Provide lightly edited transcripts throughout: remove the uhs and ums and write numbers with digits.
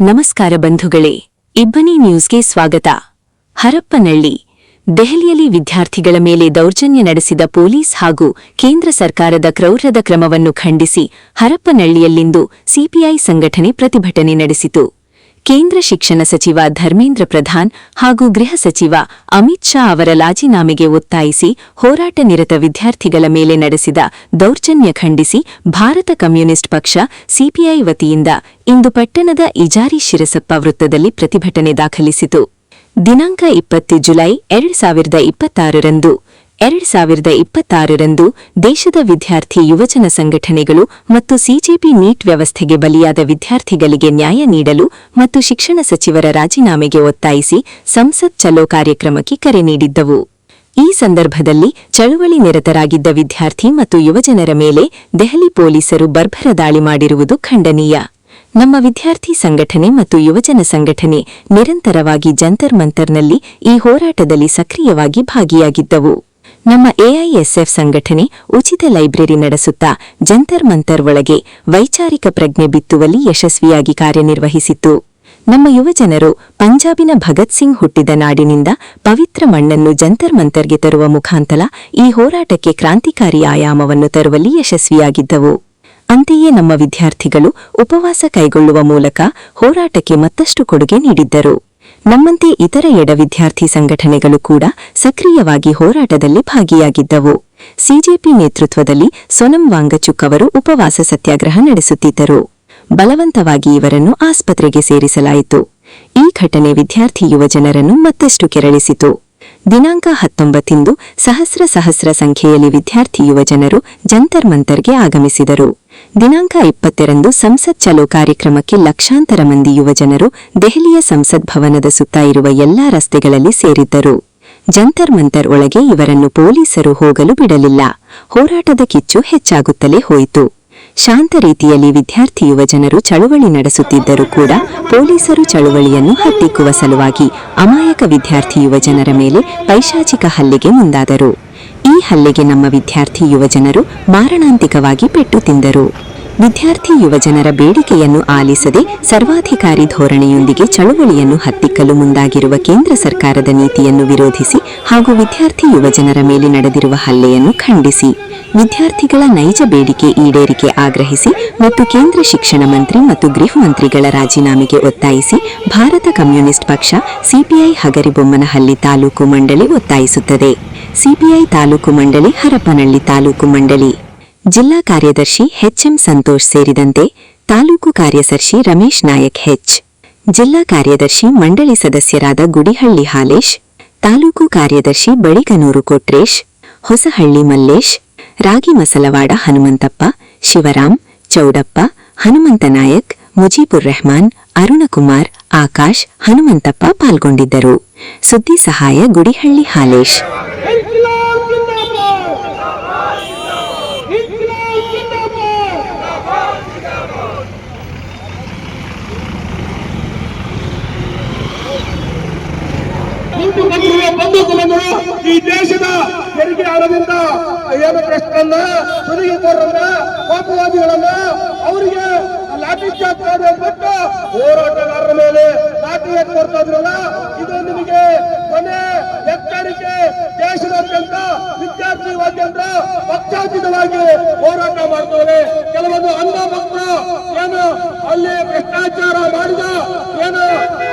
ನಮಸ್ಕಾರ ಬಂಧುಗಳೇ, ಇಬ್ಬನಿ ನ್ಯೂಸ್ಗೆ ಸ್ವಾಗತ. ಹರಪ್ಪನಹಳ್ಳಿ ದೆಹಲಿಯಲ್ಲಿ ವಿದ್ಯಾರ್ಥಿಗಳ ಮೇಲೆ ದೌರ್ಜನ್ಯ ನಡೆಸಿದ ಪೊಲೀಸ್ ಹಾಗೂ ಕೇಂದ್ರ ಸರ್ಕಾರದ ಕ್ರೌರ್ಯದ ಕ್ರಮವನ್ನು ಖಂಡಿಸಿ ಹರಪ್ಪನಹಳ್ಳಿಯಲ್ಲಿಂದು ಸಿಪಿಐ ಸಂಘಟನೆ ಪ್ರತಿಭಟನೆ ನಡೆಸಿತು. ಕೇಂದ್ರ ಶಿಕ್ಷಣ ಸಚಿವ ಧರ್ಮೇಂದ್ರ ಪ್ರಧಾನ್ ಹಾಗೂ ಗೃಹ ಸಚಿವ ಅಮಿತ್ ಶಾ ಅವರ ರಾಜೀನಾಮೆಗೆ ಒತ್ತಾಯಿಸಿ ಹೋರಾಟ ನಿರತ ವಿದ್ಯಾರ್ಥಿಗಳ ಮೇಲೆ ನಡೆಸಿದ ದೌರ್ಜನ್ಯ ಖಂಡಿಸಿ ಭಾರತ ಕಮ್ಯುನಿಸ್ಟ್ ಪಕ್ಷ ಸಿಪಿಐ ವತಿಯಿಂದ ಇಂದು ಪಟ್ಟಣದ ಇಜಾರಿ ಶಿರಸಪ್ಪ ವೃತ್ತದಲ್ಲಿ ಪ್ರತಿಭಟನೆ ದಾಖಲಿಸಿತು. ದಿನಾಂಕ 20 ಜುಲೈ 2026ರಂದು ದೇಶದ ವಿದ್ಯಾರ್ಥಿ ಯುವಜನ ಸಂಘಟನೆಗಳು ಮತ್ತು ಸಿಜೆಪಿ ನೀಟ್ ವ್ಯವಸ್ಥೆಗೆ ಬಲಿಯಾದ ವಿದ್ಯಾರ್ಥಿಗಳಿಗೆ ನ್ಯಾಯ ನೀಡಲು ಮತ್ತು ಶಿಕ್ಷಣ ಸಚಿವರ ರಾಜೀನಾಮೆಗೆ ಒತ್ತಾಯಿಸಿ ಸಂಸತ್ ಚಲೋ ಕಾರ್ಯಕ್ರಮಕ್ಕೆ ಕರೆ ನೀಡಿದ್ದವು. ಈ ಸಂದರ್ಭದಲ್ಲಿ ಚಳುವಳಿ ನಿರತರಾಗಿದ್ದ ವಿದ್ಯಾರ್ಥಿ ಮತ್ತು ಯುವಜನರ ಮೇಲೆ ದೆಹಲಿ ಪೊಲೀಸರು ಬರ್ಬರ ದಾಳಿ ಮಾಡಿರುವುದು ಖಂಡನೀಯ. ನಮ್ಮ ವಿದ್ಯಾರ್ಥಿ ಸಂಘಟನೆ ಮತ್ತು ಯುವಜನ ಸಂಘಟನೆ ನಿರಂತರವಾಗಿ ಜಂತರ್ ಮಂತರ್ನಲ್ಲಿ ಈ ಹೋರಾಟದಲ್ಲಿ ಸಕ್ರಿಯವಾಗಿ ಭಾಗಿಯಾಗಿದ್ದವು. ನಮ್ಮ ಎಐಎಸ್ಎಫ್ ಸಂಘಟನೆ ಉಚಿತ ಲೈಬ್ರರಿ ನಡೆಸುತ್ತಾ ಜಂತರ್ ಮಂತರ್ ಒಳಗೆ ವೈಚಾರಿಕ ಪ್ರಜ್ಞೆ ಬಿತ್ತುವಲ್ಲಿ ಯಶಸ್ವಿಯಾಗಿ ಕಾರ್ಯನಿರ್ವಹಿಸಿತ್ತು. ನಮ್ಮ ಯುವಜನರು ಪಂಜಾಬಿನ ಭಗತ್ ಸಿಂಗ್ ಹುಟ್ಟಿದ ನಾಡಿನಿಂದ ಪವಿತ್ರ ಮಣ್ಣನ್ನು ಜಂತರ್ ಮಂತರ್ಗೆ ತರುವ ಮುಖಾಂತರ ಈ ಹೋರಾಟಕ್ಕೆ ಕ್ರಾಂತಿಕಾರಿ ಆಯಾಮವನ್ನು ತರುವಲ್ಲಿ ಯಶಸ್ವಿಯಾಗಿದ್ದವು. ಅಂತೆಯೇ ನಮ್ಮ ವಿದ್ಯಾರ್ಥಿಗಳು ಉಪವಾಸ ಕೈಗೊಳ್ಳುವ ಮೂಲಕ ಹೋರಾಟಕ್ಕೆ ಮತ್ತಷ್ಟು ಕೊಡುಗೆ ನೀಡಿದ್ದರು. ನಮ್ಮಂತೆ ಇತರ ಎಡ ವಿದ್ಯಾರ್ಥಿ ಸಂಘಟನೆಗಳು ಕೂಡ ಸಕ್ರಿಯವಾಗಿ ಹೋರಾಟದಲ್ಲಿ ಭಾಗಿಯಾಗಿದ್ದವು. ಸಿಜೆಪಿ ನೇತೃತ್ವದಲ್ಲಿ ಸೋನಂ ವಾಂಗಚುಕ್ ಅವರು ಉಪವಾಸ ಸತ್ಯಾಗ್ರಹ ನಡೆಸುತ್ತಿದ್ದರು. ಬಲವಂತವಾಗಿ ಇವರನ್ನು ಆಸ್ಪತ್ರೆಗೆ ಸೇರಿಸಲಾಯಿತು. ಈ ಘಟನೆ ವಿದ್ಯಾರ್ಥಿ ಯುವಜನರನ್ನು ಮತ್ತಷ್ಟು ಕೆರಳಿಸಿತು. ದಿನಾಂಕ 19 ಸಹಸ್ರ ಸಂಖ್ಯೆಯಲ್ಲಿ ವಿದ್ಯಾರ್ಥಿ ಯುವಜನರು ಜಂತರ್ ಮಂತರ್ಗೆ ಆಗಮಿಸಿದರು. ದಿನಾಂಕ 20ರಂದು ಸಂಸತ್ ಚಲೋ ಕಾರ್ಯಕ್ರಮಕ್ಕೆ ಲಕ್ಷಾಂತರ ಮಂದಿ ಯುವಜನರು ದೆಹಲಿಯ ಸಂಸತ್ ಭವನದ ಸುತ್ತ ಇರುವ ಎಲ್ಲಾ ರಸ್ತೆಗಳಲ್ಲಿ ಸೇರಿದ್ದರು. ಜಂತರ್ ಮಂತರ್ ಒಳಗೆ ಇವರನ್ನು ಪೊಲೀಸರು ಹೋಗಲು ಬಿಡಲಿಲ್ಲ. ಹೋರಾಟದ ಕಿಚ್ಚು ಹೆಚ್ಚಾಗುತ್ತಲೇ ಹೋಯಿತು. ಶಾಂತ ರೀತಿಯಲ್ಲಿ ವಿದ್ಯಾರ್ಥಿ ಯುವಜನರು ಚಳುವಳಿ ನಡೆಸುತ್ತಿದ್ದರೂ ಕೂಡ ಪೊಲೀಸರು ಚಳುವಳಿಯನ್ನು ಹತ್ತಿಕ್ಕುವ ಸಲುವಾಗಿ ಅಮಾಯಕ ವಿದ್ಯಾರ್ಥಿ ಯುವಜನರ ಮೇಲೆ ಪೈಶಾಚಿಕ ಹಲ್ಲೆಗೆ ಮುಂದಾದರು. ಈ ಹಲ್ಲೆಗೆ ನಮ್ಮ ವಿದ್ಯಾರ್ಥಿ ಯುವಜನರು ಮಾರಣಾಂತಿಕವಾಗಿ ಪೆಟ್ಟು ತಿಂದರು. ವಿದ್ಯಾರ್ಥಿ ಯುವಜನರ ಬೇಡಿಕೆಯನ್ನು ಆಲಿಸದೆ ಸರ್ವಾಧಿಕಾರಿ ಧೋರಣೆಯೊಂದಿಗೆ ಚಳುವಳಿಯನ್ನು ಹತ್ತಿಕ್ಕಲು ಮುಂದಾಗಿರುವ ಕೇಂದ್ರ ಸರ್ಕಾರದ ನೀತಿಯನ್ನು ವಿರೋಧಿಸಿ ಹಾಗೂ ವಿದ್ಯಾರ್ಥಿ ಯುವಜನರ ಮೇಲೆ ನಡೆದಿರುವ ಹಲ್ಲೆಯನ್ನು ಖಂಡಿಸಿ ವಿದ್ಯಾರ್ಥಿಗಳ ನೈಜ ಬೇಡಿಕೆ ಈಡೇರಿಕೆ ಆಗ್ರಹಿಸಿ ಮತ್ತು ಕೇಂದ್ರ ಶಿಕ್ಷಣ ಮಂತ್ರಿ ಮತ್ತು ಗೃಹ ಮಂತ್ರಿಗಳ ರಾಜೀನಾಮೆಗೆ ಒತ್ತಾಯಿಸಿ ಭಾರತ ಕಮ್ಯುನಿಸ್ಟ್ ಪಕ್ಷ ಸಿಪಿಐ ಹಗರಿಬೊಮ್ಮನಹಳ್ಳಿ ತಾಲೂಕು ಮಂಡಳಿ ಒತ್ತಾಯಿಸುತ್ತದೆ. ಸಿಪಿಐ ತಾಲೂಕು ಮಂಡಳಿ ಹರಪ್ಪನಹಳ್ಳಿ ತಾಲೂಕು ಮಂಡಳಿ ಜಿಲ್ಲಾ ಕಾರ್ಯದರ್ಶಿ ಎಚ್ಎಂ ಸಂತೋಷ್ ಸೇರಿದಂತೆ ತಾಲೂಕು ಕಾರ್ಯದರ್ಶಿ ರಮೇಶ್ ನಾಯಕ್ ಹೆಚ್, ಜಿಲ್ಲಾ ಕಾರ್ಯದರ್ಶಿ ಮಂಡಳಿ ಸದಸ್ಯರಾದ ಗುಡಿಹಳ್ಳಿ ಹಾಲೇಶ್, ತಾಲೂಕು ಕಾರ್ಯದರ್ಶಿ ಬಳಿಗನೂರು ಕೊಟ್ರೇಶ್, ಹೊಸಹಳ್ಳಿ ಮಲ್ಲೇಶ್, ರಾಗಿಮಸಲವಾಡ ಹನುಮಂತಪ್ಪ, ಶಿವರಾಮ್, ಚೌಡಪ್ಪ, ಹನುಮಂತ ನಾಯಕ್, ಮುಜೀಬುರ್ ರೆಹಮಾನ್, ಅರುಣಕುಮಾರ್, ಆಕಾಶ್, ಹನುಮಂತಪ್ಪ ಪಾಲ್ಗೊಂಡಿದ್ದರು. ಸುದ್ದಿ ಸಹಾಯ ಗುಡಿಹಳ್ಳಿ ಹಾಲೇಶ್. ಈ ದೇಶದ ತೆರಿಗೆ ಹಣದಿಂದ ಏನು ಪ್ರಶ್ನೆಯನ್ನ ಸುಲಿಗೆಕೋರರನ್ನ ಕೋಪವಾದಿಗಳನ್ನ ಅವರಿಗೆ ಲಾಠಿ ಚಾರ್ಜ್ ಮಾಡಿಬಿಟ್ಟು ಹೋರಾಟಗಾರರ ಮೇಲೆ ಲಾಠಿ ಎತ್ತಾ ಇದ್ರಲ್ಲ, ಇದು ನಿಮಗೆ ಕೊನೆ ಎಚ್ಚರಿಕೆ. ದೇಶದಾದ್ಯಂತ ವಿದ್ಯಾರ್ಥಿ ವಾದ್ಯಂತ್ರ ಪಕ್ಷಾತೀತವಾಗಿ ಹೋರಾಟ ಮಾಡ್ತಾರೆ. ಕೆಲವೊಂದು ಅಂಧ ಭಕ್ತರು ಏನು ಅಲ್ಲಿ ಭ್ರಷ್ಟಾಚಾರ ಮಾಡಿದ ಏನು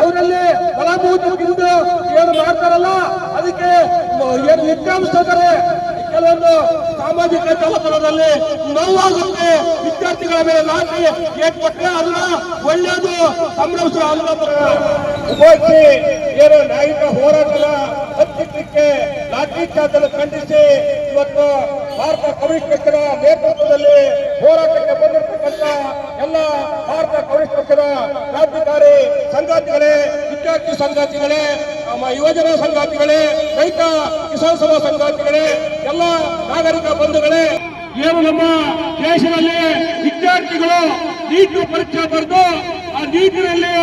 ಅವರಲ್ಲಿ ಫಲಾಭೂತದಿಂದ ಏನು ಮಾಡ್ತಾರಲ್ಲ, ಅದಕ್ಕೆ ಏನು ವಿದ್ಯಾಂಸಕರೇ ಕೆಲವೊಂದು ಸಾಮಾಜಿಕ ಜಾಲತಾಣದಲ್ಲಿ ನೋವಾಗುತ್ತೆ. ವಿದ್ಯಾರ್ಥಿಗಳ ಮೇಲೆ ಲಾಠಿ ಏರ್ಪಟ್ಟರೆ ಅದನ್ನ ಒಳ್ಳೆಯದು ಸಂಭ್ರಮಿಸುವ ಉಪಯೋಗಿಸಿ ಏನು ನ್ಯಾಯಿಕ ಹೋರಾಟದ ಹತ್ತಿಕ್ಕಕ್ಕೆ ಲಾಠಿ ಚಾರ್ಜ್ ಖಂಡಿಸಿ ಇವತ್ತು ಭಾರತ ಕಮ್ಯುನಿಸ್ಟ್ ಪಕ್ಷದ ನೇತೃತ್ವದಲ್ಲಿ ಹೋರಾಟಕ್ಕೆ ಬಂದಿರತಕ್ಕಂಥ ಎಲ್ಲ ಭಾರತ ಕಮ್ಯುನಿಸ್ಟ್ ಪಕ್ಷದ ಕ್ರಾಂತಿಕಾರಿ ಸಂಗಾತಿಗಳೇ, ವಿದ್ಯಾರ್ಥಿ ಸಂಗಾತಿಗಳೇ, ಯುವಜನ ಸಂಗಾತಿಗಳೇ, ರೈತ ಕಿಸಾನ್ ಸಭಾ ಸಂಗಾತಿಗಳೇ, ಎಲ್ಲ ನಾಗರಿಕ ಬಂಧುಗಳೇ, ಏನು ನಮ್ಮ ದೇಶದಲ್ಲಿ ವಿದ್ಯಾರ್ಥಿಗಳು ನೀಟ್ ಪರೀಕ್ಷೆ ಬರೆದು ಆ ನೀಟಿನಲ್ಲಿ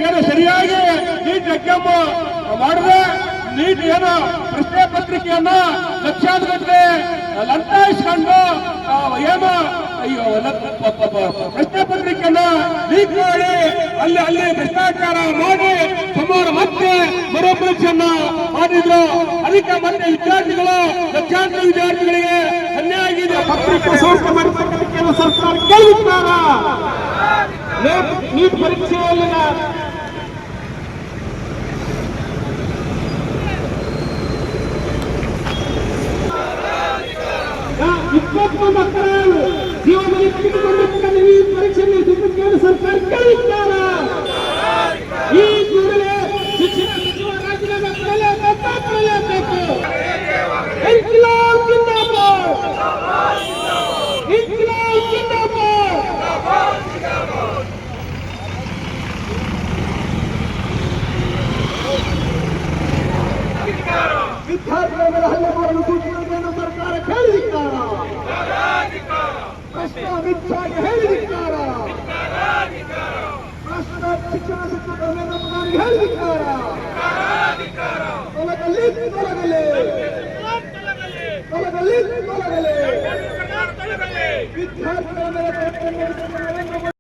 ಏನು ಸರಿಯಾಗಿ ನೀಟ್ ಎಕ್ಸಾಮ್ ಮಾಡಿದ್ರೆ ನೀಟ್ ಏನು ಪ್ರಶ್ನೆ ಪತ್ರಿಕೆಯನ್ನ ಲಕ್ಷಾಂತರ ಲಂಟಾಯಿಸಿಕೊಂಡು ಏನು ಪ್ರಶ್ನೆ ಪತ್ರಿಕೆಯನ್ನ ಲೀಕ್ ಮಾಡಿ ಅಲ್ಲಿ ಭ್ರಷ್ಟಾಚಾರ ಮಾಡಿ ಸುಮಾರು ಮತ್ತೆ ಮರುಪರೀಕ್ಷೆಯನ್ನ ಮಾಡಿದ್ರು. ಅದಕ್ಕೆ ಮತ್ತೆ ವಿದ್ಯಾರ್ಥಿಗಳು ಲಕ್ಷಾಂತರ ವಿದ್ಯಾರ್ಥಿಗಳಿಗೆ ಅನ್ಯಾಯ ಆಗಿದೆ. ಪತ್ರಿಕೆ ಸೋರಿಕೆ ಮಾಡಿರ್ತಕ್ಕಂಥ ಸರ್ಕಾರ ಕೇಳಿದ್ದಾರ ನೀಟ್ ಪರೀಕ್ಷೆಯಲ್ಲಿನ ಇಪ್ಪತ್ತು ಮಕ್ಕಳ ಜೀವನದಲ್ಲಿ ತೆಗೆದುಕೊಂಡಿರ್ತಕ್ಕಂಥ ಈ ಪರೀಕ್ಷೆಯಲ್ಲಿ ಸುಪ್ರೀಂ ಸರ್ಕಾರ ಕೇಳಿದ್ದಾರ. ಈ ಕೂಡಲೇ ಶಿಕ್ಷಣ ಸಚಿವ ರಾಜೀನಾಮೆ ಕೊಡಲೇಬೇಕು. ಇನ್ಕಿಲಾಬ್ ಜಿಂದಾಬಾದ್, ಇನ್ಕಿಲಾಬ್ ಜಿಂದಾಬಾದ್. ವಿದ್ಯಾರ್ಥಿಗಳ ಮೇಲೆ ಹಲ್ಲೆ ಮಾಡಲು ಸೂಚನೆಗಳನ್ನು ಸರ್ಕಾರ ಕೇಳಿದಿದ್ದಾರ. ಪ್ರಶ್ನೆ ಅಮಿತ್ ಹೇಳಿದಿದ್ದಾರ. ರಾಷ್ಟ್ರದ ಶಿಕ್ಷಣ ಸಚಿವ ಹೇಳಿದಿದ್ದಾರ. ತೊಲಗಲಿ ತೊಲಗಲಿ ತೊಲಗಲಿ ತೊಲಗಲಿ ವಿದ್ಯಾರ್ಥಿಗಳ ಮೇಲೆ